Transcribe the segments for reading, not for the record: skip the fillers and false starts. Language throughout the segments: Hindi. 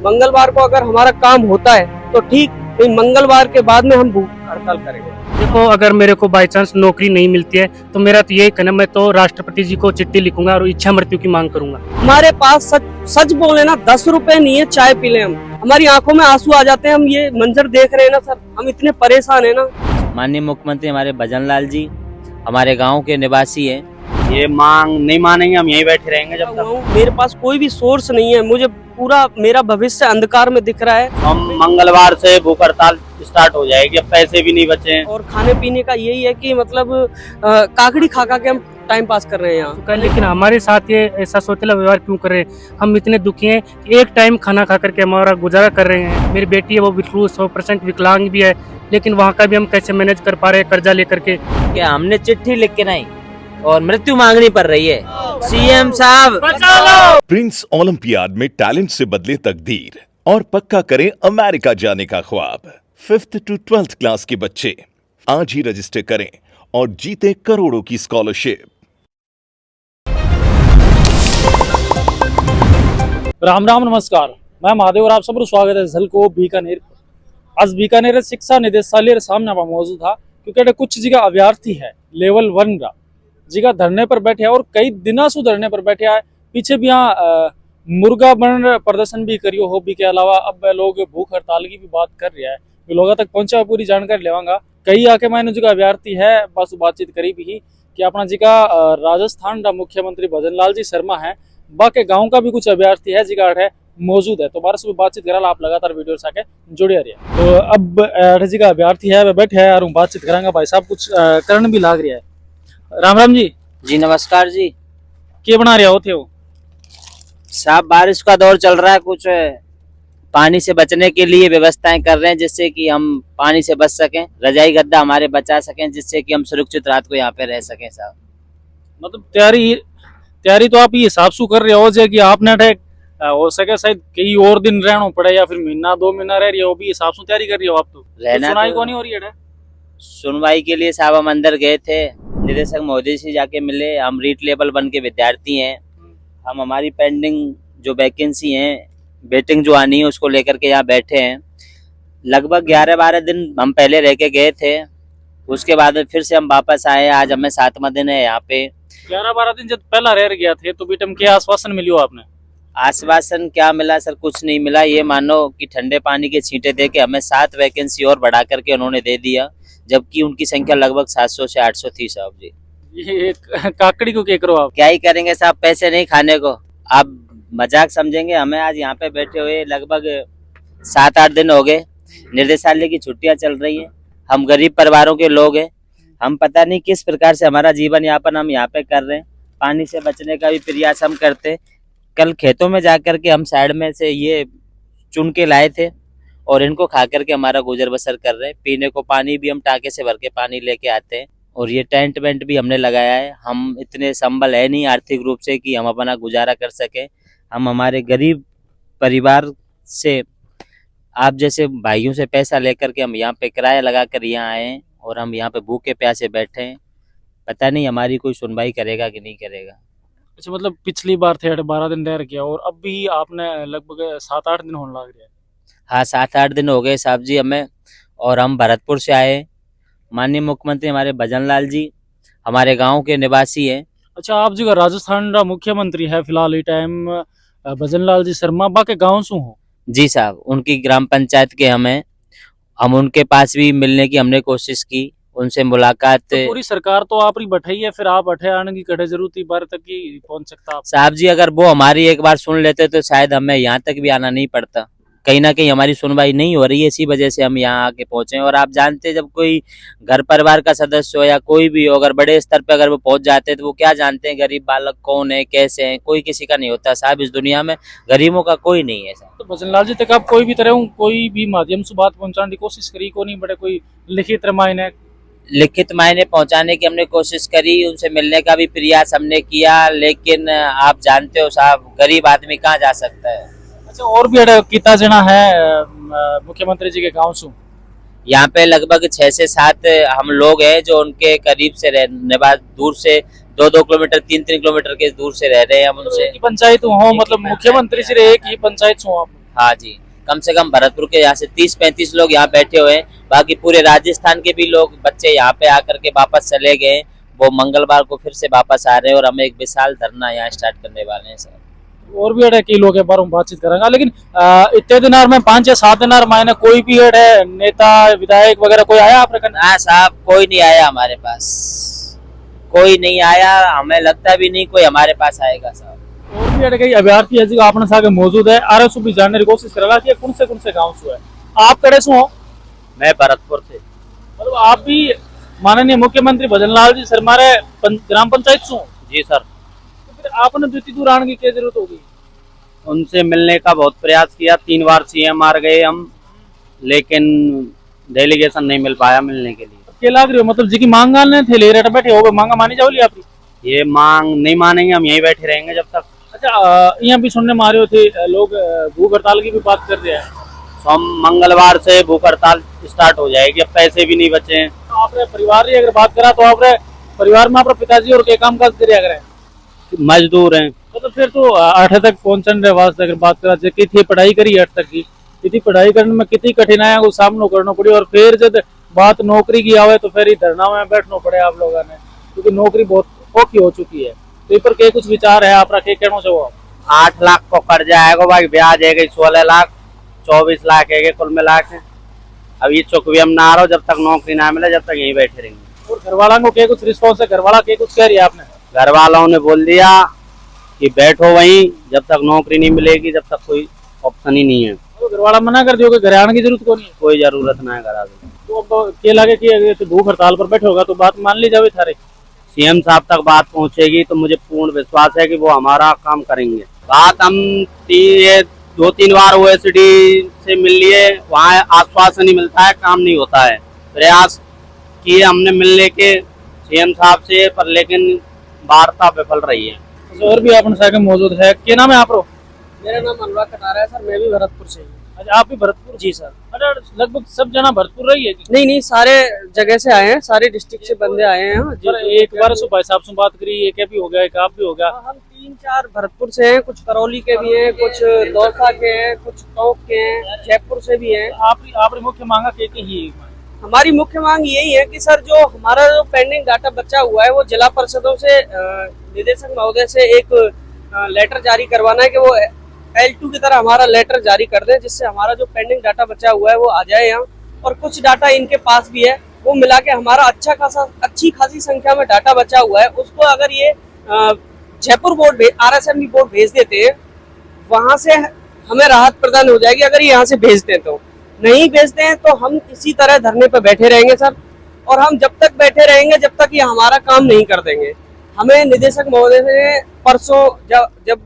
मंगलवार को अगर हमारा काम होता है तो ठीक, नहीं मंगलवार के बाद में हम भूख हड़ताल करेंगे। देखो, अगर मेरे को बाई चांस नौकरी नहीं मिलती है तो मेरा तो यही कहना, मैं तो राष्ट्रपति जी को चिट्ठी लिखूंगा और इच्छा मृत्यु की मांग करूंगा। हमारे पास सच बोले ना 10 रुपए नहीं है चाय पी ले हम, हमारी आंखों में आंसू आ जाते हैं। हम ये मंजर देख रहे हैं ना सर, हम इतने परेशान है ना। माननीय मुख्यमंत्री हमारे भजन लाल जी हमारे गांव के निवासी हैं। ये मांग नहीं मानेंगे, हम यहीं बैठे रहेंगे जब तक। मेरे पास कोई भी सोर्स नहीं है, मुझे पूरा मेरा भविष्य अंधकार में दिख रहा है। हम मंगलवार से भूख हड़ताल स्टार्ट हो जाएगी, अब पैसे भी नहीं बचे हैं। और खाने पीने का यही है कि मतलब काकड़ी खा के हम टाइम पास कर रहे हैं यहाँ। लेकिन हमारे साथ ये ऐसा सोतेला व्यवहार क्यों कर रहे हैं? हम इतने दुखी हैं कि एक टाइम खाना खा करके हमारा गुजारा कर रहे हैं। मेरी बेटी है, वो बिल्कुल 100% विकलांग भी है, लेकिन वहाँ का भी हम कैसे मैनेज कर पा रहे हैं कर्जा लेकर के। क्या हमने चिट्ठी लिख के नहीं और मृत्यु मांगनी पड़ रही है। सीएम साहब बचा लो। प्रिंस ओलंपियाड में टैलेंट से बदले तकदीर और पक्का करें अमेरिका जाने का ख्वाब। 5th to 12th क्लास के बच्चे आज ही रजिस्टर करें और जीते करोड़ों की स्कॉलरशिप। राम राम नमस्कार, मैं महादेव और आप सबको स्वागत है झलको बीकानेर। आज बीकानेर शिक्षा निदेशालय सामने आप मौजूद था क्योंकि कुछ जगह अभ्यर्थी है लेवल 1 का जगह धरने पर बैठे हैं और कई दिनों से धरने पर बैठे हैं। पीछे भी यहाँ मुर्गा बन प्रदर्शन भी करियो हो भी के अलावा अब लोग भूख हड़ताल की भी बात कर रहा है। लोगों तक पहुंचा पूरी जानकारी लेवांगा। कई आके मैंने जगह अभ्यर्थी है बस बातचीत करी भी कि अपना जगह राजस्थान का मुख्यमंत्री भजन लाल जी शर्मा है, बाकी गाँव का भी कुछ अभ्यर्थी है जगह है मौजूद है। तो बारह से भी बातचीत करा आप लगातार वीडियो से आके जुड़े रहिए। तो अब जी का अभ्यर्थी है वह बैठे है और बातचीत करांगा। भाई साहब कुछ करण भी लाग रहा है। राम राम जी। जी नमस्कार जी। क्या बना रहे होते हो? साहब बारिश का दौर चल रहा है, कुछ पानी से बचने के लिए व्यवस्थाएं कर रहे हैं जिससे कि हम पानी से बच सकें, रजाई गद्दा हमारे बचा सकें, जिससे कि हम सुरक्षित रात को यहाँ पे रह सकें। साहब मतलब तैयारी तो आप ये हिसाब से कर रहे हो जे कि आपने हो सके शायद कई और दिन रहना पड़े या फिर महीना 2 महीना रह रही हो, भी हिसाब से तैयारी कर रही हो आप? तो रहना सुनाई को नहीं हो रही है। सुनवाई के लिए साहब हम अंदर गए थे, निदेशक महोदय से जाके मिले। हम रीट लेवल 1 के विद्यार्थी हैं। हम हमारी पेंडिंग जो वैकेंसी हैं, वेटिंग जो आनी है उसको लेकर के यहाँ बैठे हैं। लगभग 11-12 दिन हम पहले रह के गए थे, उसके बाद फिर से हम वापस आए। आज हमें 7वां दिन है यहाँ पे। 11-12 दिन जब पहला रह गया थे तो बेटम क्या आश्वासन मिलियो आपने? आश्वासन क्या मिला सर? कुछ नहीं मिला। ये मानो कि ठंडे पानी के छींटे दे के हमें 7 वैकेंसी और बढ़ा करके उन्होंने दे दिया, जबकि उनकी संख्या लगभग 700 से 800 थी। साहब जी ये काकड़ी को क्या करो आप? क्या ही करेंगे साहब, पैसे नहीं खाने को। आप मजाक समझेंगे। हमें आज यहाँ पे बैठे हुए लगभग 7-8 दिन हो गए। निर्देशालय की छुट्टियां चल रही है। हम गरीब परिवारों के लोग हैं। हम पता नहीं किस प्रकार से हमारा जीवन यापन हम यहाँ पे कर रहे हैं। पानी से बचने का भी प्रयास हम करते। कल खेतों में जाकर के हम साइड में से ये चुन के लाए थे और इनको खा करके हमारा गुजर बसर कर रहे हैं। पीने को पानी भी हम टाके से भर के पानी लेके आते हैं और ये टेंट वेंट भी हमने लगाया है। हम इतने संबल है नहीं आर्थिक रूप से कि हम अपना गुजारा कर सके। हम हमारे गरीब परिवार से आप जैसे भाइयों से पैसा लेकर के हम यहाँ पे किराया लगा कर यहाँ आए हैं और हम यहाँ पे भूखे प्यासे बैठे हैं। पता नहीं हमारी कोई सुनवाई करेगा कि नहीं करेगा। अच्छा, मतलब पिछली बार थे 12 दिन रह गया और अब भी आपने लगभग 7-8 दिन होने लग रहा है। हाँ 7-8 दिन हो गए साहब जी हमें। और हम भरतपुर से आए। माननीय मुख्यमंत्री हमारे भजन लाल जी हमारे गांव के निवासी हैं। अच्छा, आप जी का राजस्थान का मुख्यमंत्री है फिलहाल ये टाइम भजन लाल जी शर्मा, बाकी गाँव से हो? जी साहब, उनकी ग्राम पंचायत के हम उनके पास भी मिलने की हमने कोशिश की, उनसे मुलाकात। तो पूरी सरकार तो आप ही बैठाई है, फिर आप बैठे आने की कड़े जरूरत बार तक ही पहुंच सकता आप? साहब जी अगर वो हमारी एक बार सुन लेते तो शायद हमें यहाँ तक भी आना नहीं पड़ता। कहीं ना कहीं हमारी सुनवाई नहीं हो रही है, इसी वजह से हम यहाँ आके पहुंचे। और आप जानते हैं जब कोई घर परिवार का सदस्य हो या कोई भी हो, अगर बड़े स्तर पे अगर वो पहुंच जाते हैं तो वो क्या जानते हैं गरीब बालक कौन है, कैसे हैं, कोई किसी का नहीं होता। साहब इस दुनिया में गरीबों का कोई नहीं है। तो भजन लाल जी तक आप कोई भी तरह कोई भी माध्यम से बात पहुंचाने की कोशिश करी को नहीं? बड़े कोई लिखित मायने पहुंचाने की हमने कोशिश करी, उनसे मिलने का भी प्रयास हमने किया, लेकिन आप जानते हो साहब गरीब आदमी कहाँ जा सकता है। अच्छा, और भी कितना जना है मुख्यमंत्री जी के गांव से? यहाँ पे लगभग 6 से 7 हम लोग हैं जो उनके करीब से रहने बाद दूर से 2-2 किलोमीटर 3-3 किलोमीटर के दूर से रह रहे हैं हम उनसे। पंचायत हो मतलब मुख्यमंत्री से एक ही पंचायत हो आप? हाँ जी, कम से कम भरतपुर के यहाँ से 30-35 लोग यहाँ बैठे हुए हैं। बाकी पूरे राजस्थान के भी लोग बच्चे यहाँ पे आकर के वापस चले गए। वो मंगलवार को फिर से वापस आ रहे हैं और हम एक विशाल धरना यहाँ स्टार्ट करने वाले हैं सर। और भी अड़े कई लोग बारे में बातचीत करेंगे, लेकिन इतने दिन में 5 या 7 दिन मायने कोई भी है नेता विधायक वगैरह कोई आया आपने करने? हाँ साहब, कोई नहीं आया हमारे पास, कोई नहीं आया। हमें लगता भी नहीं कोई हमारे पास आएगा साहब। और भी अड़े कई अभ्यर्थी है जो आपने साथ मौजूद है आ रहे भी जानने की कोशिश करेगा कि कौन से गाँव से है। आप कड़े से हो? मैं भरतपुर से। मतलब आप भी माननीय मुख्यमंत्री भजन लाल जी सर हमारे ग्राम पंचायत से हो? जी सर। तो फिर आपने द्वितीय दूर आने की क्या जरूरत होगी? उनसे मिलने का बहुत प्रयास किया, 3 बार सीएम आ गए हम, लेकिन डेलीगेशन नहीं मिल पाया मिलने के लिए। क्या लग रही हो मतलब जी की मांग गालने थे ले रहे बैठे हो मांगा मानी जाओली आपकी? ये मांग नहीं मानेंगे, हम यहीं बैठे रहेंगे जब तक। अच्छा, यहाँ भी सुनने में आ रहे थे लोग भूख हड़ताल की भी बात कर रहे हैं। हम मंगलवार से भूख हड़ताल स्टार्ट हो जाएगी, अब पैसे भी नहीं बचे हैं। आपने परिवार की अगर बात करा तो आपने परिवार में आपका पिताजी और क्या काम काज करे अगर मजदूर हैं। तो फिर तो 8 तक पहुंचने वास्ते अगर बात करा कितनी पढ़ाई करी 8 तक की, कितनी पढ़ाई करने में कितनी कठिनाइयों को सामना करना पड़ी, और फिर जब बात नौकरी की आवे तो फिर ही धरना में बैठना पड़े आप लोगों ने, क्योंकि नौकरी बहुत औखी हो चुकी है। तो इस पर क्या कुछ विचार है आपका, क्या कहना चाहो? 8 लाख को कर्जा आएगा भाई, ब्याज है 16 लाख, 24 लाख है कुल मिला के। अब ये चुकवी हम ना आ रहा हो, जब तक नौकरी ना मिले जब तक यहीं बैठे रहेंगे। और घर वालों को क्या कुछ रिस्पॉन्स है? घर वाला क्या कुछ कह रही है आपने? घर वालों ने बोल दिया कि बैठो वहीं, जब तक नौकरी नहीं मिलेगी जब तक कोई ऑप्शन ही नहीं है। तो घर वाला मना कर दियो कि घर आने की जरूरत को नहीं है? कोई जरूरत ना है घर आने। तो अब क्या लगे कि अगर तो भूख हड़ताल पर बैठे होगा तो बात मान ली जावे थारे? सीएम साहब तक बात पहुंचेगी तो मुझे पूर्ण विश्वास है कि वो हमारा काम करेंगे। बात हम 2-3 बार ओएसडी से मिल लिए, वहाँ आश्वासन ही मिलता है, काम नहीं होता है। प्रयास किए हमने मिलने के सीएम साहब से, पर लेकिन वार्ता विफल रही है। और भी अपने साथ मौजूद है। क्या नाम है आप? मेरा नाम अनुराग कटारा है सर, मैं भी भरतपुर से हूँ। अच्छा, आप भी भरतपुर? जी सर। अरे लगभग सब जना भरतपुर रही है जी? नहीं, सारे जगह से आए हैं, सारे डिस्ट्रिक्ट से बंदे आए हैं। पर एक बार भाई साहब से बात करी, एक भी हो गया, एक आप भी हो गया। हम 3-4 भरतपुर से हैं, कुछ करौली के भी हैं, कुछ दौसा के हैं, कुछ टोंक के हैं, जयपुर से भी हैं। आपने मुख्य मांगा क्या ही? हमारी मुख्य मांग यही है कि सर जो हमारा जो पेंडिंग डाटा बचा हुआ है वो जिला परिषदों से निदेशक महोदय से एक लेटर जारी करवाना है कि वो L2 की तरह हमारा लेटर जारी कर दें, जिससे हमारा जो पेंडिंग डाटा बचा हुआ है वो आ जाए यहाँ। और कुछ डाटा इनके पास भी है, वो मिला के हमारा अच्छी खासी संख्या में डाटा बचा हुआ है, उसको अगर ये जयपुर बोर्ड RSMB बोर्ड भेज देते हैं, वहां से हमें राहत प्रदान हो जाएगी। अगर ये यहाँ से भेजते हैं तो, नहीं भेजते हैं तो हम इसी तरह धरने पर बैठे रहेंगे सर। और हम जब तक बैठे रहेंगे जब तक ये हमारा काम नहीं कर देंगे। हमें निदेशक महोदय ने परसों जब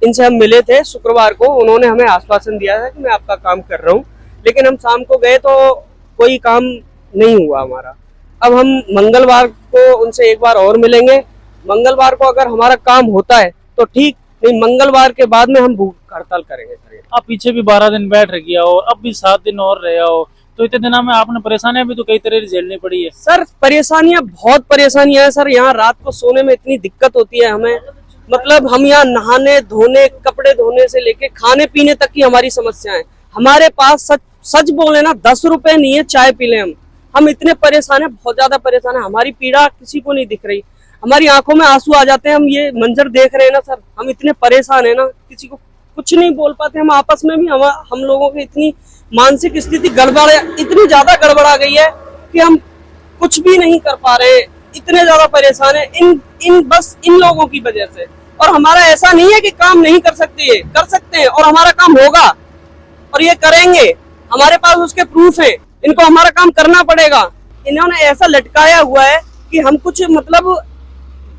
इनसे हम मिले थे शुक्रवार को, उन्होंने हमें आश्वासन दिया था कि मैं आपका काम कर रहा हूँ, लेकिन हम शाम को गए तो कोई काम नहीं हुआ हमारा। अब हम मंगलवार को उनसे एक बार और मिलेंगे। मंगलवार को अगर हमारा काम होता है तो ठीक, नहीं मंगलवार के बाद में हम भूख हड़ताल करेंगे। आप पीछे भी 12 दिन बैठ गया हो, अब भी 7 दिन और रहे हो, तो इतने दिनों में आपने परेशानियां भी तो कई तरह की झेलनी पड़ी है। सर बहुत परेशानियां है सर। यहाँ रात को सोने में इतनी दिक्कत होती है हमें, मतलब हम यहाँ नहाने धोने, कपड़े धोने से लेके खाने पीने तक की हमारी समस्या है। हमारे पास सच बोले ना 10 रुपए नहीं है चाय पी ले हम इतने परेशान है, बहुत ज्यादा परेशान है। हमारी पीड़ा किसी को नहीं दिख रही, हमारी आंखों में आंसू आ जाते हैं। हम ये मंजर देख रहे हैं ना सर, हम इतने परेशान है ना, किसी को कुछ नहीं बोल पाते। हम आपस में भी हम लोगों की इतनी मानसिक स्थिति इतनी ज्यादा गड़बड़ा गई है कि हम कुछ भी नहीं कर पा रहे हैं, इतने ज्यादा परेशान है बस इन लोगों की वजह से। और हमारा ऐसा नहीं है कि काम नहीं कर सकते, कर सकते हैं और हमारा काम होगा और ये करेंगे। हमारे पास उसके प्रूफ हैं, इनको हमारा काम करना पड़ेगा। इन्होंने ऐसा लटकाया हुआ है कि हम कुछ मतलब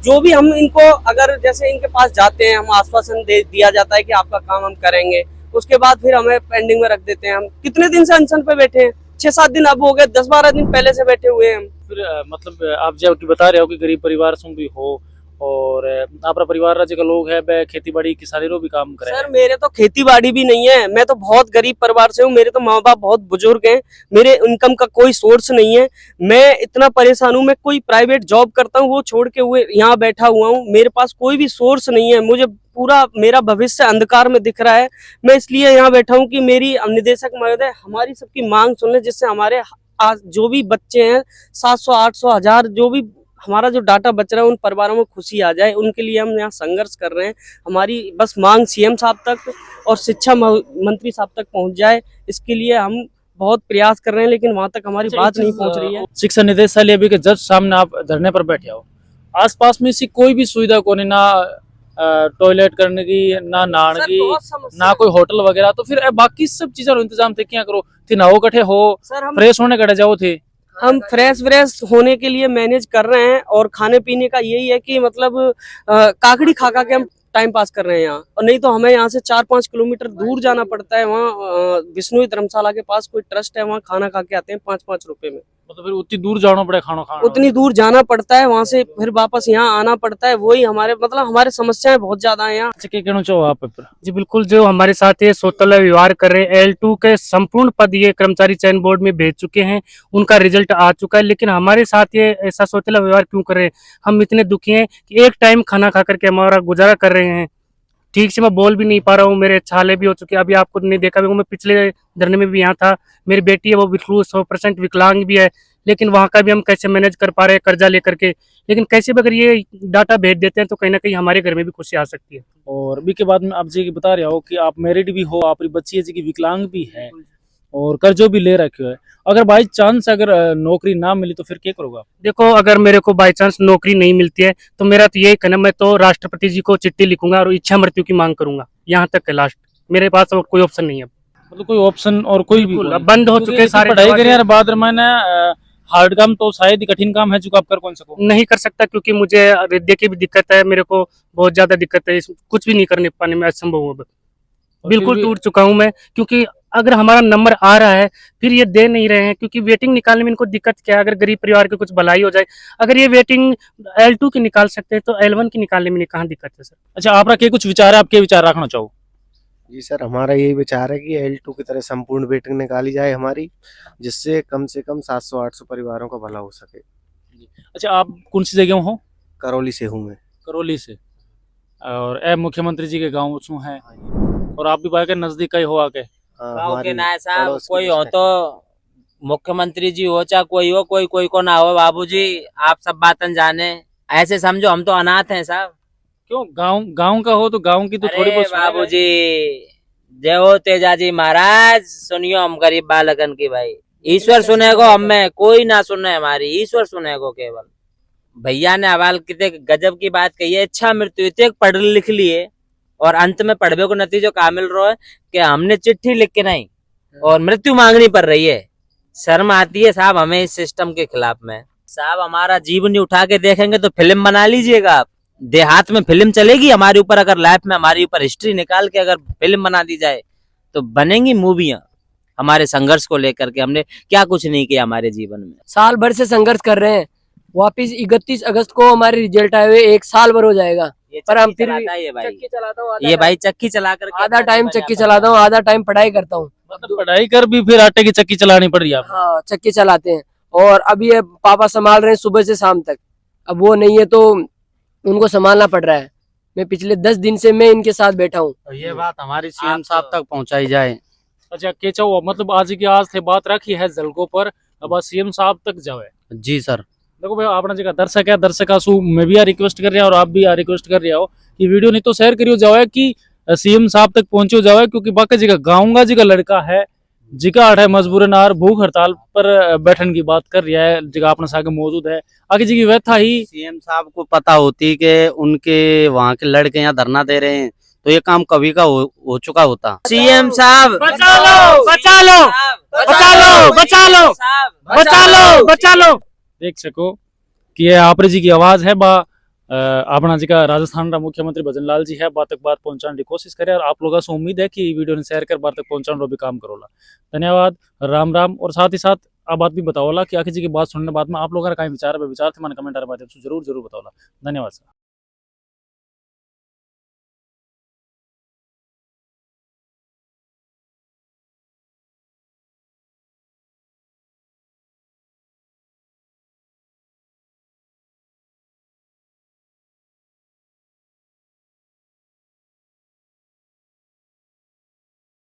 जो भी हम इनको अगर जैसे इनके पास जाते हैं, हम आश्वासन दिया जाता है कि आपका काम हम करेंगे, उसके बाद फिर हमें पेंडिंग में रख देते हैं। हम कितने दिन से अनशन पे बैठे हैं, 6-7 दिन अब हो गए, 10-12 दिन पहले से बैठे हुए हैं हम। फिर मतलब आप जब बता रहे हो कि गरीब परिवार से भी हो और आपका परिवार राज्य का लोग है, खेती बाड़ी किसानी रो भी काम करे। सर मेरे तो खेती बाड़ी भी नहीं है, मैं तो बहुत गरीब परिवार से हूँ। मेरे तो माँ बाप बहुत बुजुर्ग हैं, मेरे इनकम का कोई सोर्स नहीं है। मैं इतना परेशान हूँ, मैं कोई प्राइवेट जॉब करता हूँ वो छोड़ के हुए यहाँ बैठा हुआ हूँ। मेरे पास कोई भी सोर्स नहीं है, मुझे पूरा मेरा भविष्य अंधकार में दिख रहा है। मैं इसलिए यहाँ बैठा हूँ कि मेरी निदेशक महोदय हमारी सबकी मांग सुन ले, जिससे हमारे आज जो भी बच्चे हैं 700 800 1000 जो भी हमारा जो डाटा बच रहा है उन परिवारों में खुशी आ जाए, उनके लिए हम यहाँ संघर्ष कर रहे हैं। हमारी बस मांग सीएम साहब तक और शिक्षा मंत्री साहब तक पहुँच जाए, इसके लिए हम बहुत प्रयास कर रहे हैं, लेकिन वहां तक हमारी बात नहीं पहुंच रही है। शिक्षा निदेशालय अभी के जस्ट सामने आप धरने पर बैठे हो, आसपास में ऐसी कोई भी सुविधा को नहीं, ना टॉयलेट करने की, ना नहाने सर, की, बहुत समस्या ना है। कोई होटल वगैरह, तो फिर बाकी सब चीजों का इंतजाम थे क्या करो थे, नहाओ कट्ठे हो, सर फ्रेश होने कटे जाओ थे। हम फ्रेश व्रेश होने के लिए मैनेज कर रहे हैं, और खाने पीने का यही है कि मतलब काकड़ी खा खा के हम टाइम पास कर रहे हैं यहाँ, और नहीं तो हमें यहाँ से 4-5 किलोमीटर दूर जाना पड़ता है। वहाँ विष्णु धर्मशाला के पास कोई ट्रस्ट है, वहाँ खाना खा के आते हैं 5-5 रुपए में। मतलब फिर उतनी दूर जाना पड़े खाना खाना, उतनी दूर जाना पड़ता है, वहाँ से फिर वापस यहाँ आना पड़ता है। वही हमारे मतलब हमारे समस्याएं बहुत ज्यादा है यहाँ। अच्छा, क्या कहना चाहो आप पर? जी बिल्कुल, जो हमारे साथ ये सौतला व्यवहार कर रहे हैं, L2 के संपूर्ण पद ये कर्मचारी चयन बोर्ड में भेज चुके हैं, उनका रिजल्ट आ चुका है, लेकिन हमारे साथ ये ऐसा सौतेला व्यवहार क्यों कर रहे हैं? हम इतने दुखी हैं कि एक टाइम खाना खा करके हमारा गुजारा कर रहे हैं, ठीक से मैं बोल भी नहीं पा रहा हूँ, मेरे छाले भी हो चुके हैं। अभी आपको नहीं देखा भी, मैं पिछले धरने में भी यहाँ था। मेरी बेटी है वो बिल्कुल 100% विकलांग भी है, लेकिन वहाँ का भी हम कैसे मैनेज कर पा रहे हैं कर्जा लेकर के। लेकिन कैसे भी अगर ये डाटा भेज देते हैं तो कहीं ना कहीं हमारे घर में भी खुशी आ सकती है। और अभी के बाद में आप जी बता रहे हो कि आप मैरिड भी हो, आपकी बच्ची है जी की विकलांग भी है, और कर्जो भी ले रखे हो है। अगर बाई चांस अगर नौकरी ना मिली तो फिर क्या करोगे आप? देखो, अगर मेरे को बाई चांस नौकरी नहीं मिलती है तो मेरा तो यही कहना, मैं तो राष्ट्रपति जी को चिट्ठी लिखूंगा और इच्छा मृत्यु की मांग करूंगा। यहाँ तक है लास्ट, मेरे पास और कोई ऑप्शन नहीं है। मतलब कोई ऑप्शन और कोई भी बिल्कुल, कोई? अब बंद हो चुके हैं सारे पढ़ाई दरवाजे। करें यार, बाद मैंने हार्ड काम तो शायद ही कठिन काम है जो आप कर कौन सको। नहीं कर सकता, क्योंकि मुझे हृदय की भी दिक्कत है, मेरे को बहुत ज्यादा दिक्कत है, कुछ भी नहीं करने पाने में असंभव हो। बिल्कुल टूट चुका हूं मैं, क्योंकि अगर हमारा नंबर आ रहा है फिर ये दे नहीं रहे हैं, क्योंकि वेटिंग निकालने में इनको दिक्कत क्या है? अगर गरीब परिवार की कुछ भलाई हो जाए, अगर ये वेटिंग L2 की निकाल सकते हैं तो L1 की निकालने में कहाँ दिक्कत है सर? अच्छा, आपका क्या कुछ विचार है, आप क्या विचार रखना चाहो? जी सर, हमारा यही विचार है कि L2 की तरह संपूर्ण वेटिंग निकाली जाए हमारी, जिससे कम से कम 700-800 परिवारों का भला हो सके। अच्छा, आप कौन सी जगह हो? करौली से हूँ मैं। करौली से, और मुख्यमंत्री जी के गाँव उसमें है, और आप भी भाई के नजदीक का ही हो आके। गाँव हमारी के ना साहब, पड़ोस की कोई हो डिस्ट्रिक्ट तो मुख्यमंत्री जी हो चाहे कोई हो, कोई को ना हो, बाबूजी आप सब बातन जाने। ऐसे समझो हम तो अनाथ हैं साहब। क्यों? गाँव का हो तो गाँव की तो थोड़ी बहुत सुनेगा। बाबूजी जय हो तेजाजी महाराज, सुनियो हम गरीब बालकन की भाई। ईश्वर सुनेगो, हमें कोई ना सुने, हमारी ईश्वर सुनेगो केवल। भैया ने हवाल कितने गजब की बात कही है, इच्छा मृत्यु इतने पढ़ लिख लिए और अंत में पढ़वे को नतीजों का मिल रहा है कि हमने चिट्ठी लिख के नहीं और मृत्यु मांगनी पड़ रही है। शर्म आती है साहब हमें इस सिस्टम के खिलाफ में। साहब हमारा जीवनी उठा के देखेंगे तो फिल्म बना लीजिएगा आप, देहात में फिल्म चलेगी हमारे ऊपर। अगर लाइफ में हमारे ऊपर हिस्ट्री निकाल के अगर फिल्म बना दी जाए तो बनेंगी मूवियां हमारे संघर्ष को लेकर के। हमने क्या कुछ नहीं किया हमारे जीवन में, साल भर से संघर्ष कर रहे हैं। वापिस 31 अगस्त को हमारे रिजल्ट आए हुए 1 साल भर हो जाएगा, पर हम फिर भी चक्की चलाता हूँ, ये भाई चक्की चला कर आधा टाइम चक्की चलाता हूँ, आधा टाइम पढ़ाई करता हूँ। मतलब पढ़ाई कर भी फिर आटे की चक्की चलानी पड़ रही है आपको। हाँ, चक्की चलाते हैं, और अभी ये पापा संभाल रहे हैं सुबह से शाम तक। अब वो नहीं है तो उनको संभालना पड़ रहा है। मैं पिछले 10 दिन से मैं इनके साथ बैठा हूँ। तो ये बात हमारी सीएम साहब तक पहुंचाई जाए। अच्छा, के चाहो मतलब आज की आज थे बात रखी है जलको पर, अब आज सीएम साहब तक जावे। जी सर। देखो भाई, अपना जगह दर्शक है, दर्शक आसू मैं भी रिक्वेस्ट कर रहा हूँ और आप भी रिक्वेस्ट कर रहे हो कि वीडियो नहीं तो शेयर करियो जाओ कि सीएम साहब तक पहुंचो जाओ, क्योंकि बाकी जगह गाँव जी का लड़का है जिका आठ है मजबूरन आर भूख हड़ताल पर बैठने की बात कर रहा है, जगह अपने साथ मौजूद है। आगे जी की व्यथा ही सीएम साहब को पता होती कि उनके वहाँ के लड़के यहाँ धरना दे रहे हैं तो ये काम कभी का हो चुका होता। सीएम साहब बचा लो, बचा लो, बचा लो, बचा लो, बचा लो, बचा लो। देख सको कि ये आपरे जी की आवाज है बा अपना जी का राजस्थान का मुख्यमंत्री भजन लाल जी है, बात तक बात पहुंचाने की कोशिश करे, और आप लोगों से उम्मीद है कि वीडियो ने शेयर कर बात तक पहुंचाने रो भी काम करोला। धन्यवाद, राम राम। और साथ ही साथ आप बात भी बताओला कि आखिर जी की बात सुनने बाद में आप लोगों का कहीं विचार है, विचार थे मैंने कमेंट माध्यम से जरूर बताओला। धन्यवाद सर।